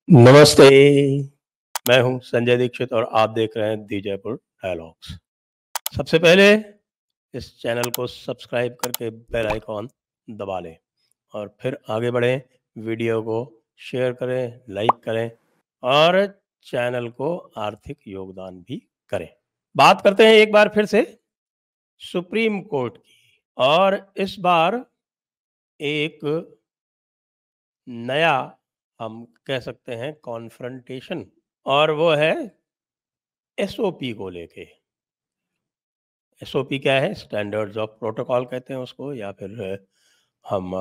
नमस्ते, मैं हूं संजय दीक्षित और आप देख रहे हैं दी जयपुर डायलॉग्स। सबसे पहले इस चैनल को सब्सक्राइब करके बेल आइकॉन दबा लें और फिर आगे बढ़ें। वीडियो को शेयर करें, लाइक करें और चैनल को आर्थिक योगदान भी करें। बात करते हैं एक बार फिर से सुप्रीम कोर्ट की और इस बार एक नया हम कह सकते हैं कॉन्फ्रंटेशन और वो है एसओपी को लेके। एसओपी क्या है? स्टैंडर्ड्स ऑफ प्रोटोकॉल कहते हैं उसको, या फिर हम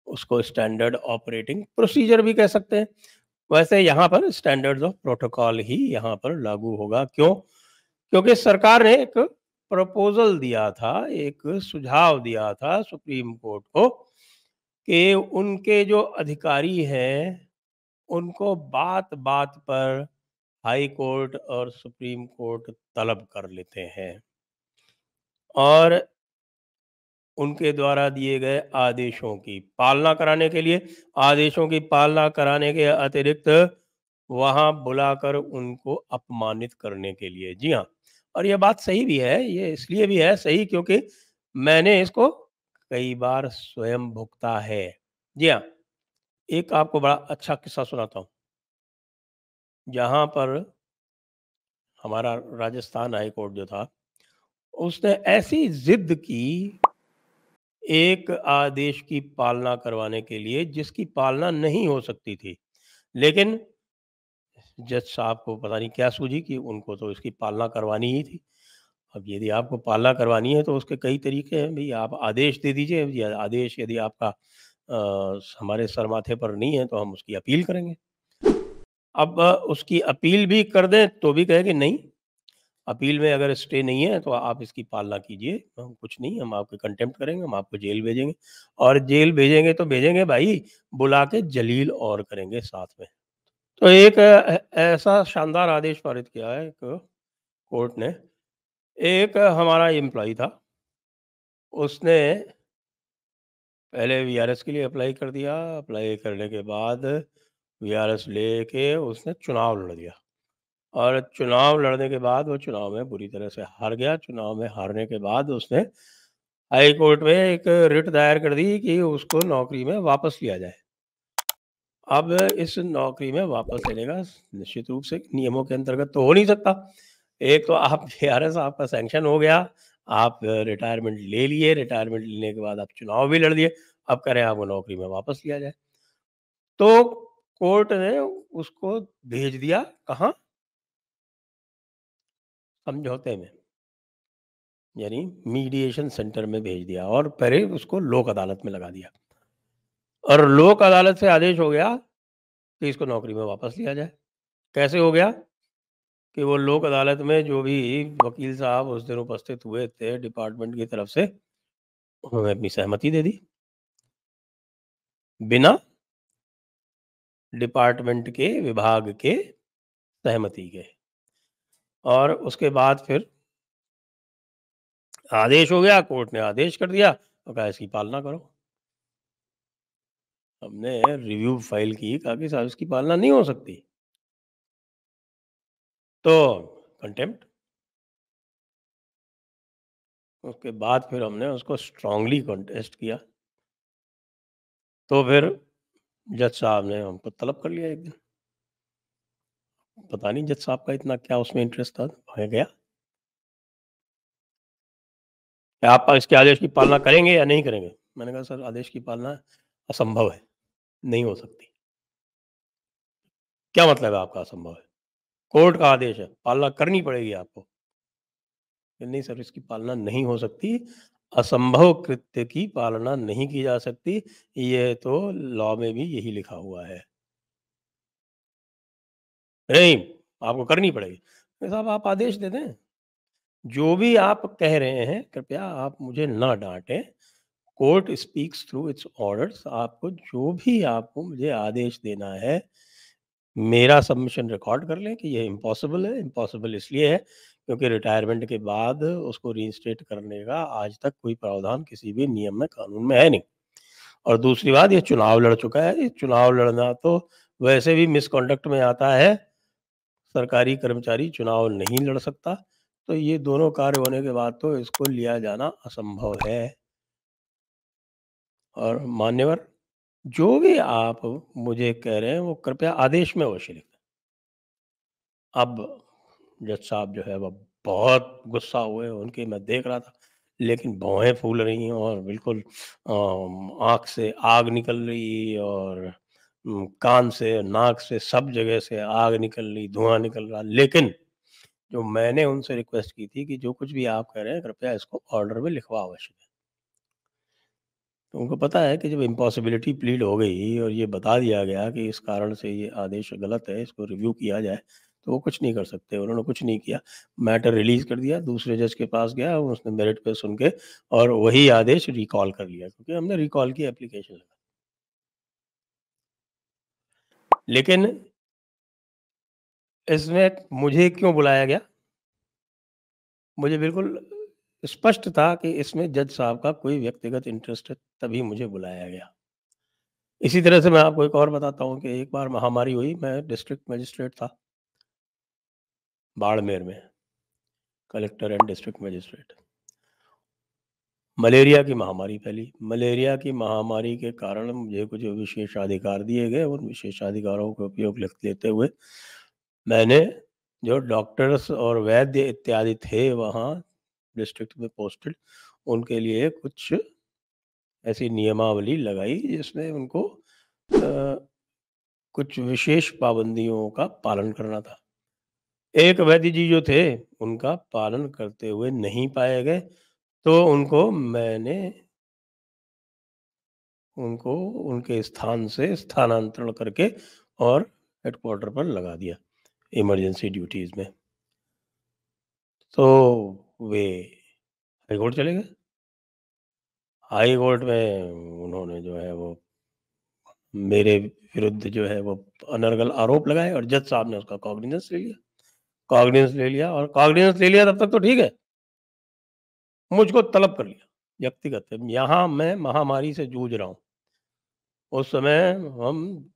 उसको स्टैंडर्ड ऑपरेटिंग प्रोसीजर भी कह सकते हैं। वैसे यहाँ पर स्टैंडर्ड्स ऑफ प्रोटोकॉल ही यहाँ पर लागू होगा। क्यों? क्योंकि सरकार ने एक प्रपोजल दिया था, एक सुझाव दिया था सुप्रीम कोर्ट को कि उनके जो अधिकारी हैं उनको बात बात पर हाई कोर्ट और सुप्रीम कोर्ट तलब कर लेते हैं और उनके द्वारा दिए गए आदेशों की पालना कराने के लिए, आदेशों की पालना कराने के अतिरिक्त वहां बुलाकर उनको अपमानित करने के लिए। जी हाँ, और यह बात सही भी है। ये इसलिए भी है सही क्योंकि मैंने इसको कई बार स्वयं भुगता है। जी हाँ, एक आपको बड़ा अच्छा किस्सा सुनाता हूँ। जहाँ पर हमारा राजस्थान हाई कोर्ट जो था, उसने ऐसी जिद की एक आदेश की पालना करवाने के लिए जिसकी पालना नहीं हो सकती थी। लेकिन जज साहब को पता नहीं क्या सूझी कि उनको तो इसकी पालना करवानी ही थी। अब यदि आपको पालना करवानी है तो उसके कई तरीके हैं भई, आप आदेश दे दीजिए। या आदेश यदि आपका हमारे सर माथे पर नहीं है तो हम उसकी अपील करेंगे। अब उसकी अपील भी कर दें तो भी कहे कि नहीं, अपील में अगर स्टे नहीं है तो आप इसकी पालना कीजिए, हम कुछ नहीं, हम आपके कंटेम्प्ट करेंगे, हम आपको जेल भेजेंगे। और जेल भेजेंगे तो भेजेंगे भाई, बुला के जलील और करेंगे साथ में। तो एक ऐसा शानदार आदेश पारित किया है एक कोर्ट ने। एक हमारा एम्प्लॉयी था, उसने पहले वीआरएस के लिए अप्लाई कर दिया। अप्लाई करने के बाद वीआरएस लेके उसने चुनाव लड़ दिया और चुनाव लड़ने के बाद वो चुनाव में बुरी तरह से हार गया। चुनाव में हारने के बाद उसने हाई कोर्ट में एक रिट दायर कर दी कि उसको नौकरी में वापस लिया जाए। अब इस नौकरी में वापस लेने का निश्चित रूप से नियमों के अंतर्गत तो हो नहीं सकता। एक तो आप वीआरएस आपका सैंक्शन हो गया, आप रिटायरमेंट ले लिए, रिटायरमेंट लेने के बाद आप चुनाव भी लड़ दिए, अब कह रहे हैं आपको नौकरी में वापस लिया जाए। तो कोर्ट ने उसको भेज दिया कहाँ? समझौते में, यानी मीडिएशन सेंटर में भेज दिया और पहले उसको लोक अदालत में लगा दिया। और लोक अदालत से आदेश हो गया कि इसको नौकरी में वापस लिया जाए। कैसे हो गया? कि वो लोक अदालत में जो भी वकील साहब उस दिन उपस्थित हुए थे डिपार्टमेंट की तरफ से, उन्होंने अपनी सहमति दे दी, बिना डिपार्टमेंट के, विभाग के सहमति के। और उसके बाद फिर आदेश हो गया, कोर्ट ने आदेश कर दिया और कहा इसकी पालना करो। हमने रिव्यू फाइल की, कहा कि साहब इसकी पालना नहीं हो सकती, तो कंटेम्प्ट। उसके बाद फिर हमने उसको स्ट्रांगली कंटेस्ट किया। तो फिर जज साहब ने हमको तलब कर लिया एक दिन। पता नहीं जज साहब का इतना क्या उसमें इंटरेस्ट था, मैं गया। क्या आप इसके आदेश की पालना करेंगे या नहीं करेंगे? मैंने कहा सर आदेश की पालना असंभव है, नहीं हो सकती। क्या मतलब है आपका असंभव है? कोर्ट का आदेश है, पालना करनी पड़ेगी आपको। नहीं सर इसकी पालना नहीं हो सकती, असंभव कृत्य की पालना नहीं की जा सकती, ये तो लॉ में भी यही लिखा हुआ है। नहीं, आपको करनी पड़ेगी। साहब आप आदेश दे दें, जो भी आप कह रहे हैं कृपया आप मुझे ना डांटें। Court speaks through its orders. आपको जो भी आपको मुझे आदेश देना है, मेरा सबमिशन रिकॉर्ड कर लें कि ये इम्पॉसिबल है। इम्पॉसिबल इसलिए है क्योंकि रिटायरमेंट के बाद उसको रीइंस्टेट करने का आज तक कोई प्रावधान किसी भी नियम में, कानून में है नहीं। और दूसरी बात, ये चुनाव लड़ चुका है। ये चुनाव लड़ना तो वैसे भी मिसकॉन्डक्ट में आता है, सरकारी कर्मचारी चुनाव नहीं लड़ सकता, तो ये दोनों कार्य होने के बाद तो इसको लिया जाना असंभव है। और मान्यवर, जो भी आप मुझे कह रहे हैं वो कृपया आदेश में अवश्य लिखें। अब जज साहब जो है वो बहुत गुस्सा हुए, उनकी मैं देख रहा था, लेकिन भौहें फूल रही हैं और बिल्कुल आँख से आग निकल रही और कान से, नाक से, सब जगह से आग निकल रही, धुआँ निकल रहा। लेकिन जो मैंने उनसे रिक्वेस्ट की थी कि जो कुछ भी आप कह रहे हैं कृपया इसको ऑर्डर में लिखवा अवश्य दें। तो उनको पता है कि जब इम्पॉसिबिलिटी प्लीड हो गई और ये बता दिया गया कि इस कारण से ये आदेश गलत है, इसको रिव्यू किया जाए, तो वो कुछ नहीं कर सकते। उन्होंने कुछ नहीं किया, मैटर रिलीज़ कर दिया, दूसरे जज के पास गया, उसने मेरिट पे सुन के और वही आदेश रिकॉल कर लिया, क्योंकि हमने रिकॉल की एप्लीकेशन लगा। लेकिन इसमें मुझे क्यों बुलाया गया? मुझे बिल्कुल स्पष्ट था कि इसमें जज साहब का कोई व्यक्तिगत इंटरेस्ट है, तभी मुझे बुलाया गया। इसी तरह से मैं आपको एक और बताता हूँ कि एक बार महामारी हुई, मैं डिस्ट्रिक्ट मजिस्ट्रेट था बाड़मेर में, collector and district magistrate. Malaria की महामारी फैली। मलेरिया की महामारी के कारण मुझे कुछ विशेषाधिकार दिए गए। उन विशेषाधिकारों का उपयोग लेते हुए मैंने जो डॉक्टर्स और वैद्य इत्यादि थे वहाँ डिस्ट्रिक्ट में पोस्टेड, उनके लिए कुछ ऐसी नियमावली लगाई जिसमें उनको कुछ विशेष पाबंदियों का पालन करना था। एक वैद्य जी जो थे, उनका पालन करते हुए नहीं पाए गए, तो उनको उनके स्थान से स्थानांतरण करके और हेडक्वार्टर पर लगा दिया, इमरजेंसी ड्यूटीज़ में। तो वे हाई कोर्ट चले गए। हाई कोर्ट में उन्होंने जो है वो मेरे विरुद्ध जो है वो अनर्गल आरोप लगाए और जज साहब ने उसका कॉग्निजेंस ले लिया। कॉग्निजेंस ले लिया और कॉग्निजेंस ले लिया तब तक तो ठीक है, मुझको तलब कर लिया व्यक्तिगत। यहाँ मैं महामारी से जूझ रहा हूँ। उस समय हम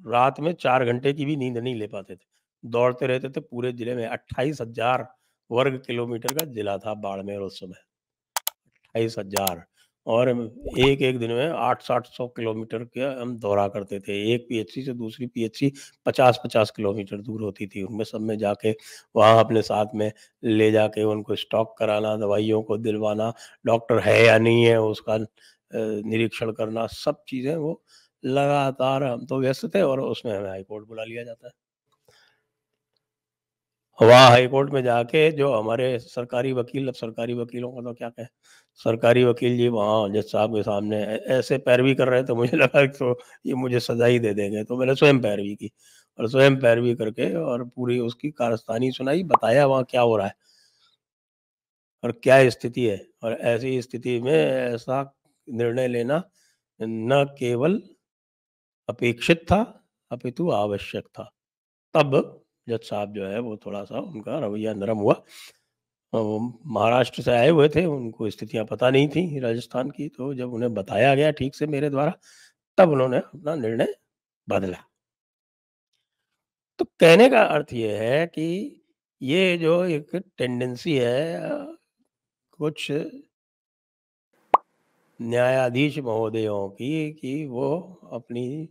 रात में 4 घंटे की भी नींद नहीं ले पाते थे। दौड़ते रहते थे पूरे ज़िले में। 28,000 वर्ग किलोमीटर का ज़िला था बाड़मेर उस समय। 28,000 और एक-एक दिन में 800-800 किलोमीटर का हम दौरा करते थे। एक पीएचसी से दूसरी पीएचसी 50-50 किलोमीटर दूर होती थी। उनमें सब में जाके वहाँ अपने साथ में ले जाके उनको स्टॉक कराना, दवाइयों को दिलवाना, डॉक्टर है या नहीं है उसका निरीक्षण करना, सब चीज़ें वो लगातार हम तो व्यस्त थे और उसमें हमें हाई कोर्ट बुला लिया जाता है। वहाँ हाई कोर्ट में जाके जो हमारे सरकारी वकील, अब सरकारी वकीलों का तो क्या कहें, सरकारी वकील जी वहाँ जज साहब के सामने ऐसे पैरवी कर रहे थे, मुझे लगा कि तो ये मुझे सज़ा ही दे देंगे, तो मैंने स्वयं पैरवी की और स्वयं पैरवी करके और पूरी उसकी कारस्तानी सुनाई, बताया वहाँ क्या हो रहा है और क्या स्थिति है और ऐसी स्थिति में ऐसा निर्णय लेना न केवल अपेक्षित था, अपितु आवश्यक था। तब जज साहब जो है वो थोड़ा-सा उनका रवैया नरम हुआ। वो महाराष्ट्र से आए हुए थे, उनको स्थितियाँ पता नहीं थी राजस्थान की, तो जब उन्हें बताया गया ठीक से मेरे द्वारा, तब उन्होंने अपना निर्णय बदला। तो कहने का अर्थ ये है कि ये जो एक टेंडेंसी है कुछ न्यायाधीश महोदयों की कि वो अपनी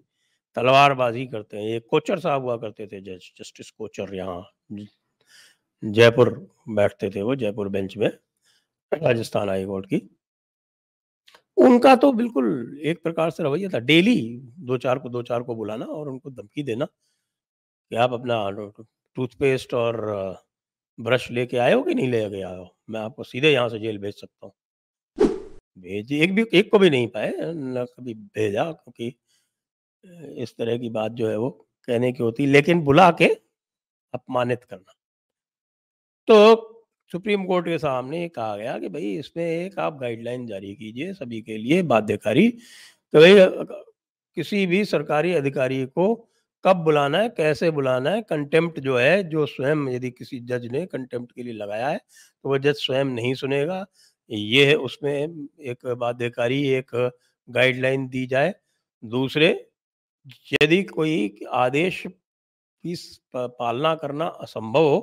तलवारबाज़ी करते हैं। एक कोचर साहब हुआ करते थे जज, जस्टिस कोचर यहाँ ज जयपुर बैठते थे वो, जयपुर बेंच में, राजस्थान हाई कोर्ट की। उनका तो बिल्कुल एक प्रकार से रवैया था, डेली 2-4 को बुलाना और उनको धमकी देना कि आप अपना टूथपेस्ट और ब्रश लेके आए हो कि नहीं लेके आए हो? मैं आपको सीधे यहाँ से जेल भेज सकता हूँ। एक को भी नहीं पाए, ना कभी भेजा, क्योंकि इस तरह की बात जो है वो कहने की होती, लेकिन बुला के अपमानित करना। तो सुप्रीम कोर्ट के सामने कहा गया कि भई इसमें एक आप गाइडलाइन जारी कीजिए सभी के लिए बाध्यकारी, कि भई किसी भी सरकारी अधिकारी को कब बुलाना है, कैसे बुलाना है, कंटेम्प्ट जो है, जो स्वयं यदि किसी जज ने कंटेम्प्ट के लिए लगाया है, तो वो जज स्वयं नहीं सुनेगा। ये है उसमें एक बाध्यकारी एक गाइडलाइन दी जाए। दूसरे यदि कोई आदेश की पालना करना असंभव हो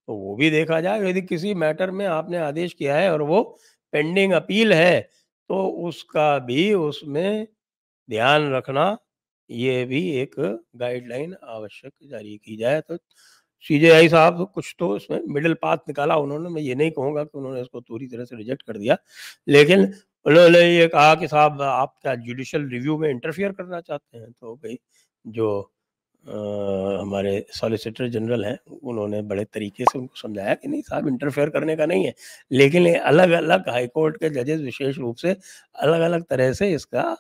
तो वो भी देखा जाए। यदि किसी मैटर में आपने आदेश किया है और वो पेंडिंग अपील है तो उसका भी उसमें ध्यान रखना, ये भी एक गाइडलाइन आवश्यक जारी की जाए। तो सीजेआई साहब तो कुछ तो इसमें मिडिल पाथ निकाला उन्होंने। मैं ये नहीं कहूँगा कि उन्होंने इसको पूरी तरह से रिजेक्ट कर दिया, लेकिन उन्होंने ये कहा कि साहब आप क्या जुडिशियल रिव्यू में इंटरफियर करना चाहते हैं? तो भाई जो हमारे सॉलिसिटर जनरल हैं, उन्होंने बड़े तरीके से उनको समझाया कि नहीं साहब इंटरफेयर करने का नहीं है, लेकिन ये अलग-अलग हाई कोर्ट के जजेस विशेष रूप से अलग-अलग तरह से इसका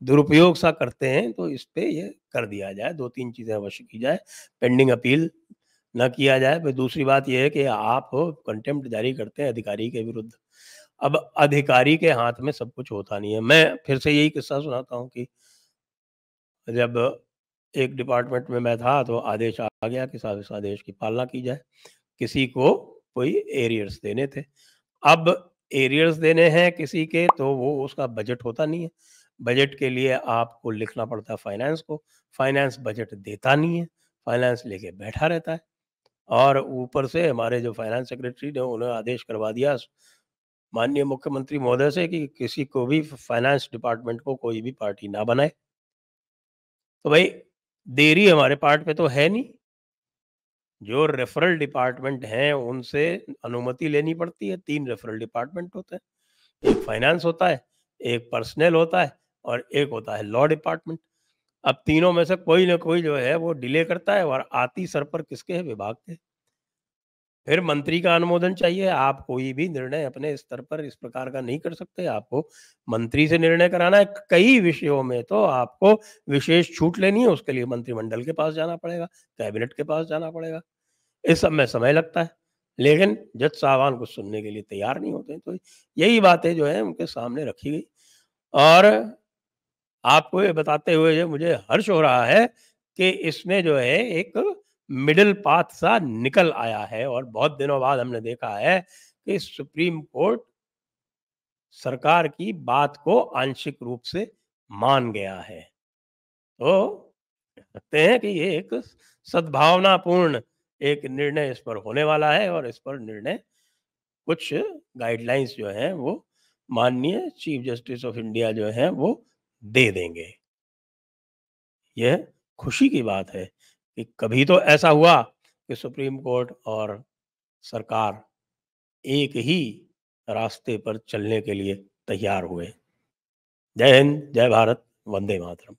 दुरुपयोग सा करते हैं, तो इस पे ये कर दिया जाए, 2-3 चीज़ें अवश्य की जाए, पेंडिंग अपील ना किया जाए। फिर दूसरी बात ये है कि आप कंटेम्प्ट जारी करते हैं अधिकारी के विरुद्ध। अब अधिकारी के हाथ में सब कुछ होता नहीं है। मैं फिर से यही किस्सा सुनाता हूँ कि जब एक डिपार्टमेंट में मैं था तो आदेश आ गया कि साहब इस आदेश की पालना की जाए। किसी को कोई एरियर्स देने थे। अब एरियर्स देने हैं किसी के तो वो उसका बजट होता नहीं है। बजट के लिए आपको लिखना पड़ता है फाइनेंस को। फाइनेंस बजट देता नहीं है। फाइनेंस लेके बैठा रहता है और ऊपर से हमारे जो फाइनेंस सेक्रेटरी ने उन्होंने आदेश करवा दिया माननीय मुख्यमंत्री महोदय से कि किसी को भी फाइनेंस डिपार्टमेंट को कोई भी पार्टी ना बनाए। तो भाई देरी हमारे पार्ट पे तो है नहीं। जो रेफरल डिपार्टमेंट हैं उनसे अनुमति लेनी पड़ती है। 3 रेफरल डिपार्टमेंट होते हैं। एक फाइनेंस होता है, एक पर्सनल होता है और एक होता है लॉ डिपार्टमेंट। अब तीनों में से कोई ना कोई जो है वो डिले करता है और आती सर पर किसके है? विभाग के। फिर मंत्री का अनुमोदन चाहिए। आप कोई भी निर्णय अपने स्तर पर इस प्रकार का नहीं कर सकते। आपको मंत्री से निर्णय कराना है। कई विषयों में तो आपको विशेष छूट लेनी है, उसके लिए मंत्रिमंडल के पास जाना पड़ेगा, कैबिनेट के पास जाना पड़ेगा। इस सब में समय लगता है, लेकिन जज साहबान कुछ सुनने के लिए तैयार नहीं होते हैं। तो यही बातें जो हैं उनके सामने रखी गई और आपको ये बताते हुए जो मुझे हर्ष हो रहा है कि इसमें जो है एक मिडल पाथ सा निकल आया है और बहुत दिनों बाद हमने देखा है कि सुप्रीम कोर्ट सरकार की बात को आंशिक रूप से मान गया है। तो लगते हैं कि ये एक सद्भावनापूर्ण एक निर्णय इस पर होने वाला है और इस पर निर्णय कुछ गाइडलाइंस जो हैं वो माननीय चीफ जस्टिस ऑफ इंडिया जो हैं वो दे देंगे। यह खुशी की बात है कि कभी तो ऐसा हुआ कि सुप्रीम कोर्ट और सरकार एक ही रास्ते पर चलने के लिए तैयार हुए। जय हिंद, जय भारत, वंदे मातरम।